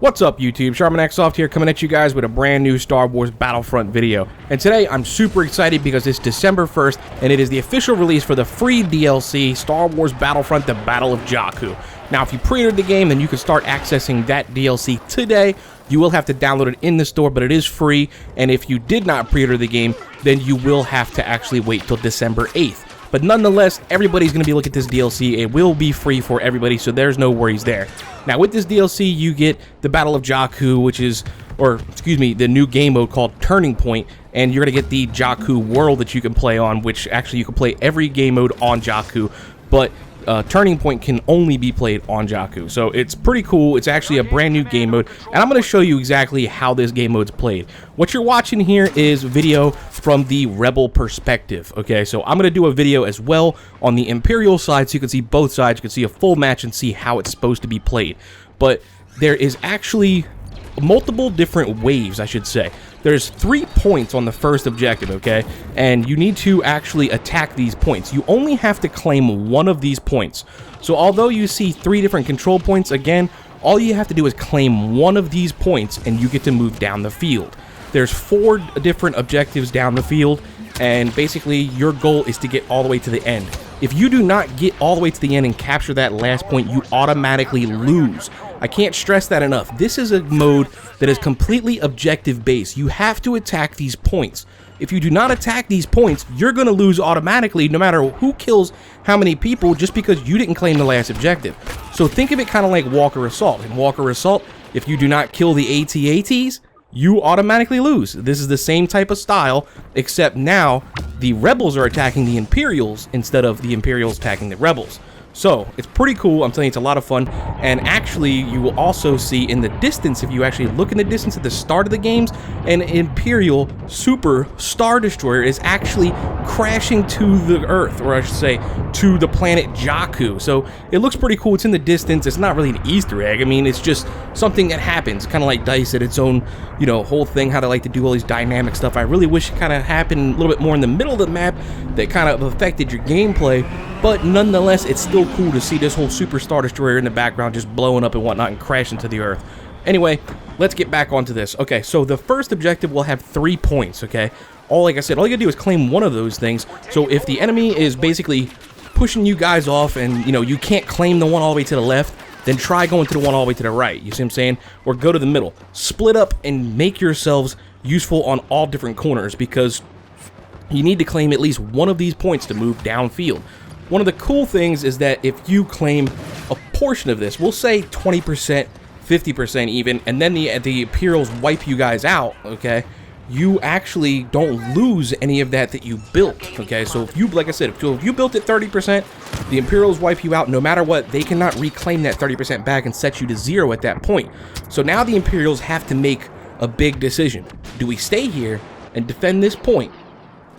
What's up YouTube, Charmin here coming at you guys with a brand new Star Wars Battlefront video. And today I'm super excited because it's December 1st and it is the official release for the free DLC Star Wars Battlefront: The Battle of Jakku. Now if you pre-ordered the game then you can start accessing that DLC today. You will have to download it in the store, but it is free, and if you did not pre-order the game then you will have to actually wait till December 8th. But nonetheless, everybody's going to be looking at this DLC. It will be free for everybody, so there's no worries there. Now, with this DLC, you get the Battle of Jakku, which is, the new game mode called Turning Point, and you're going to get the Jakku world that you can play on, which actually you can play every game mode on Jakku, but Turning Point can only be played on Jakku. So it's pretty cool. It's actually a brand new game mode, and I'm going to show you exactly how this game mode's played. What you're watching here is video from the Rebel perspective, okay? So I'm going to do a video as well on the Imperial side so you can see both sides. You can see a full match and see how it's supposed to be played. But there is actually multiple different waves, I should say. There's 3 points on the first objective, okay? And you need to actually attack these points. You only have to claim one of these points. So although you see 3 different control points, again, all you have to do is claim one of these points and you get to move down the field. There's 4 different objectives down the field, and basically your goal is to get all the way to the end. If you do not get all the way to the end and capture that last point, you automatically lose. I can't stress that enough. This is a mode that is completely objective based. You have to attack these points. If you do not attack these points, you're going to lose automatically no matter who kills how many people just because you didn't claim the last objective. So think of it kind of like Walker Assault. In Walker Assault, if you do not kill the AT-ATs, you automatically lose. This is the same type of style, except now the Rebels are attacking the Imperials instead of the Imperials attacking the Rebels. So, it's pretty cool. I'm telling you, it's a lot of fun. And actually, you will also see in the distance, if you actually look in the distance at the start of the games, an Imperial Super Star Destroyer is actually crashing to the Earth, or I should say, to the planet Jakku. So, it looks pretty cool. It's in the distance. It's not really an Easter egg. I mean, it's just something that happens. Kind of like DICE at its own, whole thing, how they like to do all these dynamic stuff. I really wish it kind of happened a little bit more in the middle of the map that kind of affected your gameplay. But nonetheless, it's still cool to see this whole Super Star Destroyer in the background just blowing up and whatnot and crashing to the Earth. Anyway, let's get back onto this. Okay, so the first objective will have 3 points, okay? Like I said, all you gotta do is claim one of those things. So if the enemy is basically pushing you guys off and, you can't claim the one all the way to the left, then try going to the one all the way to the right. You see what I'm saying? Or go to the middle. Split up and make yourselves useful on all different corners because you need to claim at least one of these points to move downfield. One of the cool things is that if you claim a portion of this, we'll say 20%, 50% even, and then the Imperials wipe you guys out, okay, you actually don't lose any of that you built, okay? So if you, like I said, if you built it 30%, the Imperials wipe you out no matter what. They cannot reclaim that 30% back and set you to 0 at that point. So now the Imperials have to make a big decision. Do we stay here and defend this point,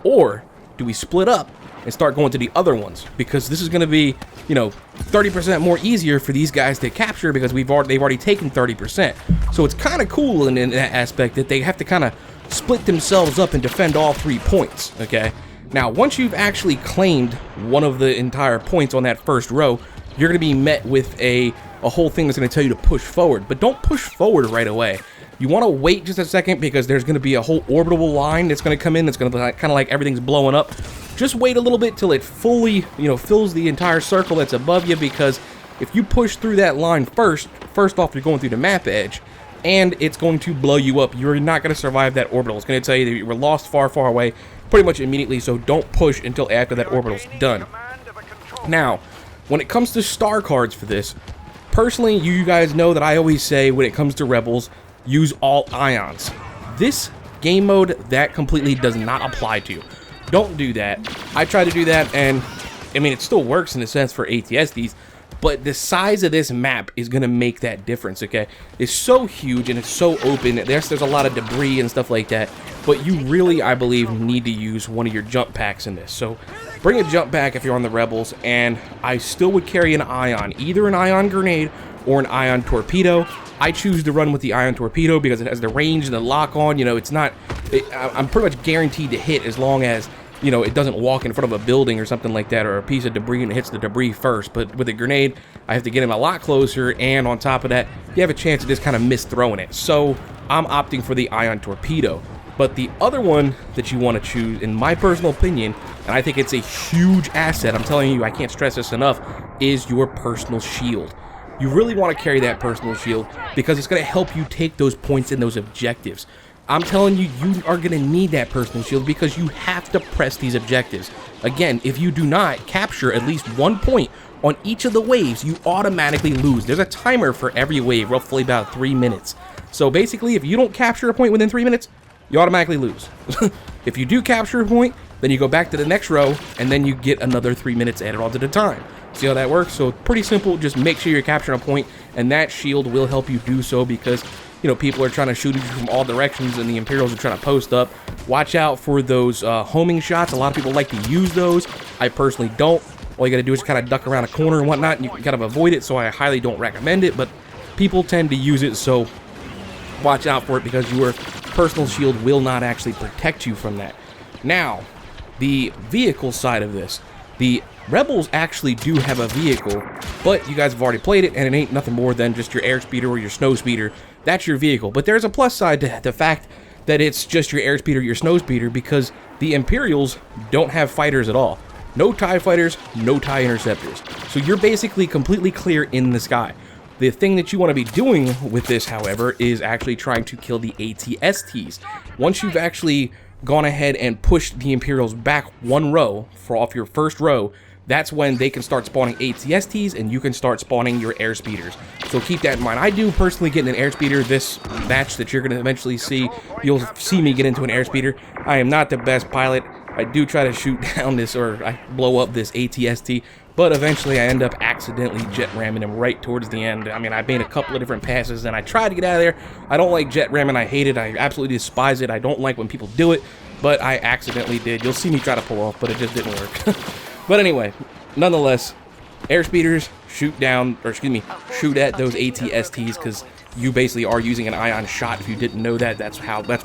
or do we split up and start going to the other ones? Because this is going to be, 30% more easier for these guys to capture because they've already taken 30%. So it's kind of cool in that aspect that they have to kind of split themselves up and defend all 3 points, okay? Now, once you've actually claimed one of the entire points on that first row, you're going to be met with a whole thing that's going to tell you to push forward. But don't push forward right away. You want to wait just a second because there's going to be a whole orbital line that's going to come in that's going to be kind of like everything's blowing up. Just wait a little bit till it fully, fills the entire circle that's above you, because if you push through that line first off, you're going through the map edge, and it's going to blow you up. You're not going to survive that orbital. It's going to tell you that you were lost far, far away pretty much immediately, so don't push until after that orbital's done. Now, when it comes to star cards for this, personally, you guys know that I always say when it comes to Rebels, use all ions. This game mode, that completely does not apply to you. Don't do that. I tried to do that, and I mean, it still works in a sense for AT-STs, but the size of this map is going to make that difference, okay? It's so huge and it's so open. There's a lot of debris and stuff like that, but you really, I believe, need to use one of your jump packs in this. So bring a jump pack if you're on the Rebels, and I still would carry an ion, either an ion grenade or an ion torpedo. I choose to run with the ion torpedo because it has the range and the lock on. I'm pretty much guaranteed to hit as long as you know, it doesn't walk in front of a building or something like that, or a piece of debris and it hits the debris first. But with a grenade, I have to get him a lot closer, and on top of that, you have a chance of just kind of miss-throwing it. So I'm opting for the ion torpedo. But the other one that you want to choose, in my personal opinion, and I think it's a huge asset, I'm telling you, I can't stress this enough, is your personal shield. You really want to carry that personal shield because it's going to help you take those points and those objectives. I'm telling you, you are going to need that personal shield because you have to press these objectives. Again, if you do not capture at least 1 point on each of the waves, you automatically lose. There's a timer for every wave, roughly about 3 minutes. So basically, if you don't capture a point within 3 minutes, you automatically lose. If you do capture a point, then you go back to the next row, and then you get another 3 minutes added onto the time. See how that works? So pretty simple, just make sure you're capturing a point, and that shield will help you do so because, you know, people are trying to shoot you from all directions and the Imperials are trying to post up. Watch out for those homing shots. A lot of people like to use those. I personally don't. All you gotta do is kind of duck around a corner and whatnot, and you can kind of avoid it, so I highly don't recommend it, but people tend to use it, so watch out for it because your personal shield will not actually protect you from that. Now, the vehicle side of this. The Rebels actually do have a vehicle, but you guys have already played it, and it ain't nothing more than just your airspeeder or your snowspeeder. That's your vehicle. But there's a plus side to the fact that it's just your airspeeder or your snowspeeder because the Imperials don't have fighters at all. No TIE fighters, no TIE interceptors. So you're basically completely clear in the sky. The thing that you want to be doing with this, however, is actually trying to kill the AT-STs. Once you've actually gone ahead and pushed the Imperials back 1 row off your first row, that's when they can start spawning AT-STs and you can start spawning your airspeeders. So keep that in mind. I do personally get an airspeeder this match that you're going to eventually see. You'll see me get into an airspeeder. I am not the best pilot. I do try to shoot down this, or I blow up this AT-ST, but eventually I end up accidentally jet ramming him right towards the end. I mean, I made a couple of different passes and I tried to get out of there. I don't like jet ramming. I hate it. I absolutely despise it. I don't like when people do it, but I accidentally did. You'll see me try to pull off, but it just didn't work. But anyway, nonetheless, airspeeders shoot down, or excuse me, shoot at those AT-STs because you basically are using an ion shot. If you didn't know that, that's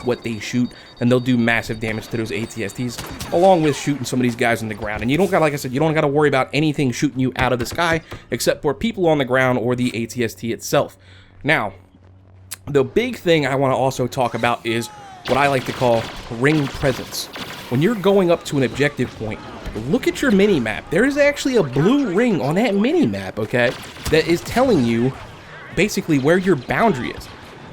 what they shoot, and they'll do massive damage to those AT-STs, along with shooting some of these guys in the ground. And you don't got, like I said, you don't got to worry about anything shooting you out of the sky except for people on the ground or the AT-ST itself. Now, the big thing I want to also talk about is what I like to call ring presence. When you're going up to an objective point, look at your mini-map. There is actually a blue ring on that mini-map, okay, that is telling you basically where your boundary is.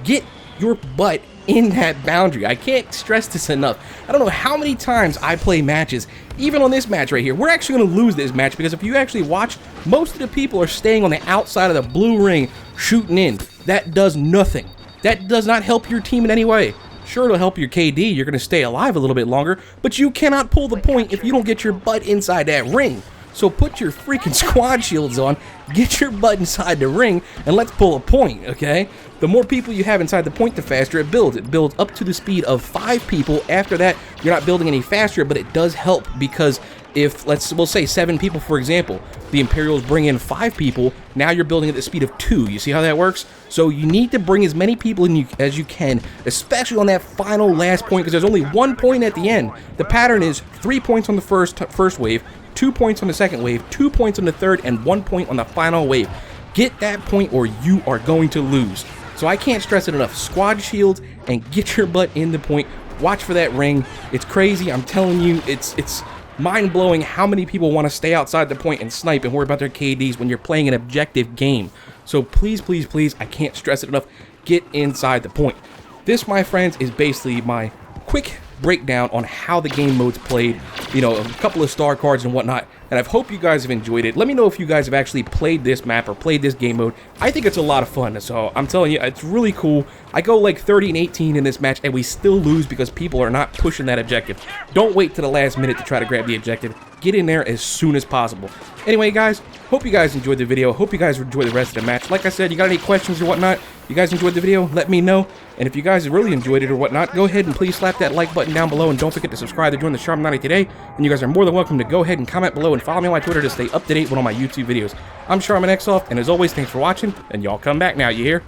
Get your butt in that boundary. I can't stress this enough. I don't know how many times I play matches, even on this match right here. We're actually going to lose this match because if you actually watch, most of the people are staying on the outside of the blue ring shooting in. That does nothing. That does not help your team in any way. Sure, it'll help your KD, you're going to stay alive a little bit longer, but you cannot pull the point if you don't get your butt inside that ring. So put your freaking squad shields on, get your butt inside the ring, and let's pull a point, okay? The more people you have inside the point, the faster it builds. It builds up to the speed of 5 people. After that, you're not building any faster, but it does help because if, we'll say 7 people, for example, the Imperials bring in 5 people, now you're building at the speed of 2. You see how that works? So you need to bring as many people in as you can, especially on that final last point, because there's only 1 point at the end. The pattern is 3 points on the first wave, 2 points on the second wave, 2 points on the third, and 1 point on the final wave. Get that point or you are going to lose. So I can't stress it enough. Squad shields and get your butt in the point. Watch for that ring. It's crazy. I'm telling you, it's mind-blowing how many people want to stay outside the point and snipe and worry about their KDs when you're playing an objective game. So please, please, please, I can't stress it enough. Get inside the point. This, my friends, is basically my quick breakdown on how the game mode's played, you know, a couple of star cards and whatnot, and I hope you guys have enjoyed it. Let me know if you guys have actually played this map or played this game mode. I think it's a lot of fun, so I'm telling you, it's really cool. I go like 30-18 in this match, and we still lose because people are not pushing that objective. Don't wait to the last minute to try to grab the objective. Get in there as soon as possible. Anyway, guys, hope you guys enjoyed the video. Hope you guys enjoyed the rest of the match. Like I said, you got any questions or whatnot, you guys enjoyed the video, let me know. And if you guys really enjoyed it or whatnot, go ahead and please slap that like button down below, and don't forget to subscribe to join the Charmin today. And you guys are more than welcome to go ahead and comment below and follow me on my Twitter to stay up to date with all my YouTube videos. I'm Charmin, and as always, thanks for watching, and y'all come back now, you hear?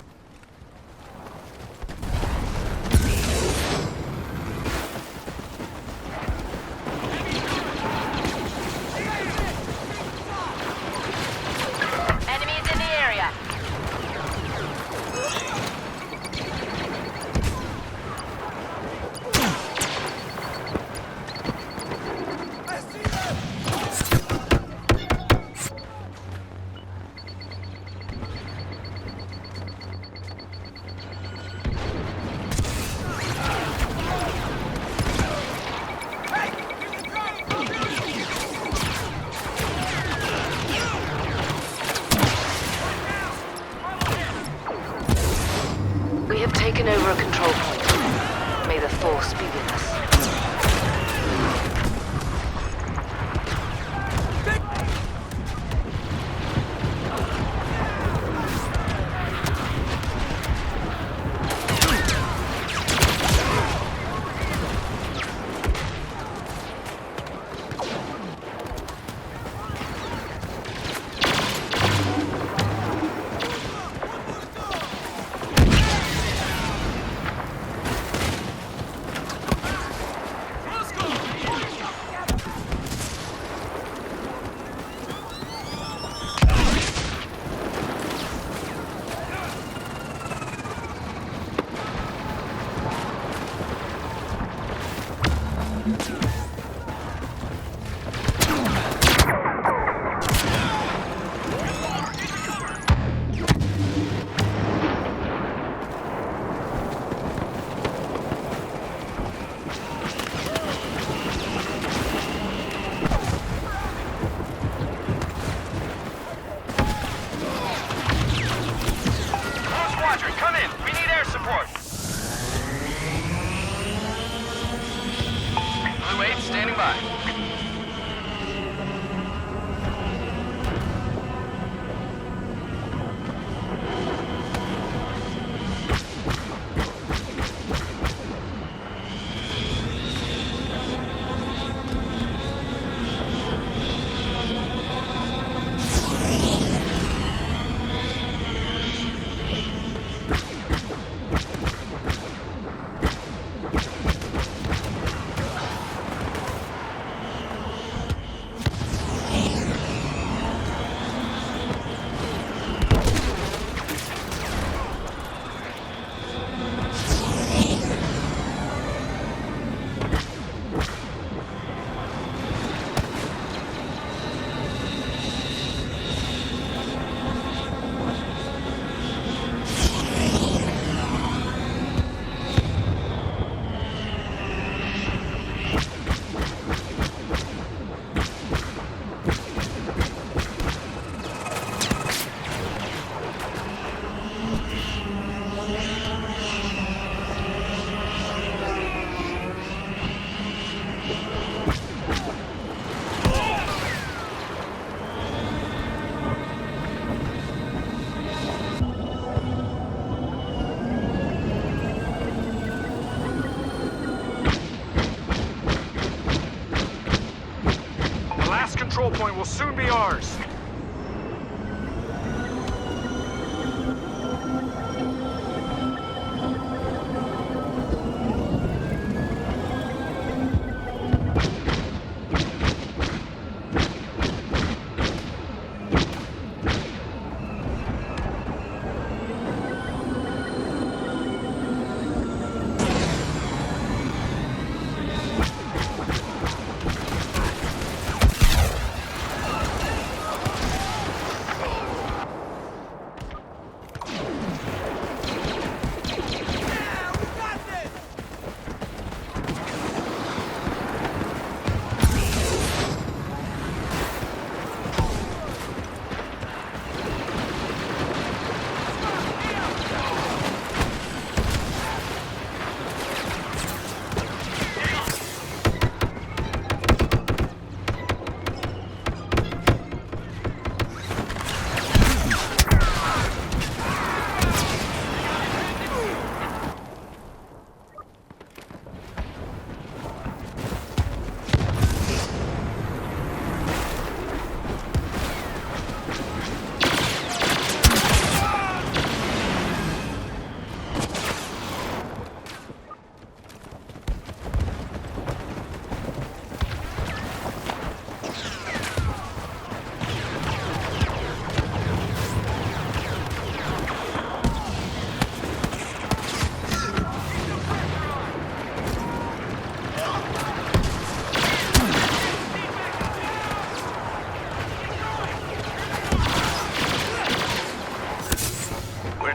point will soon be ours.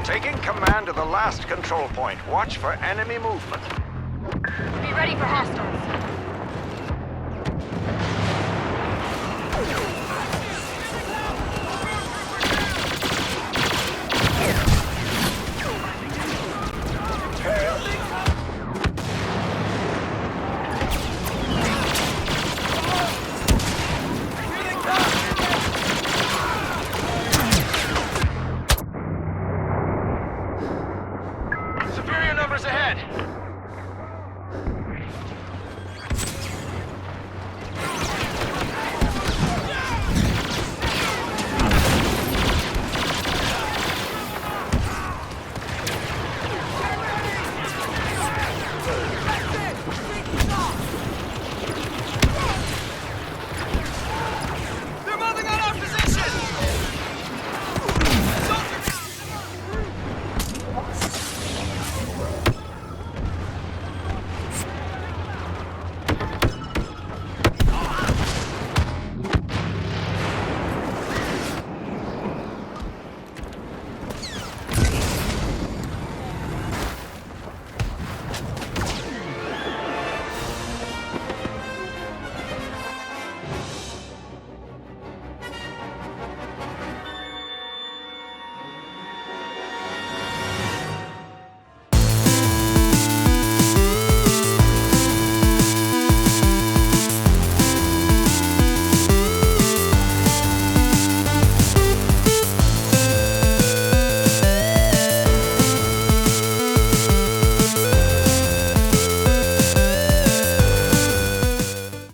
Taking command of the last control point. Watch for enemy movement. Be ready for hostiles.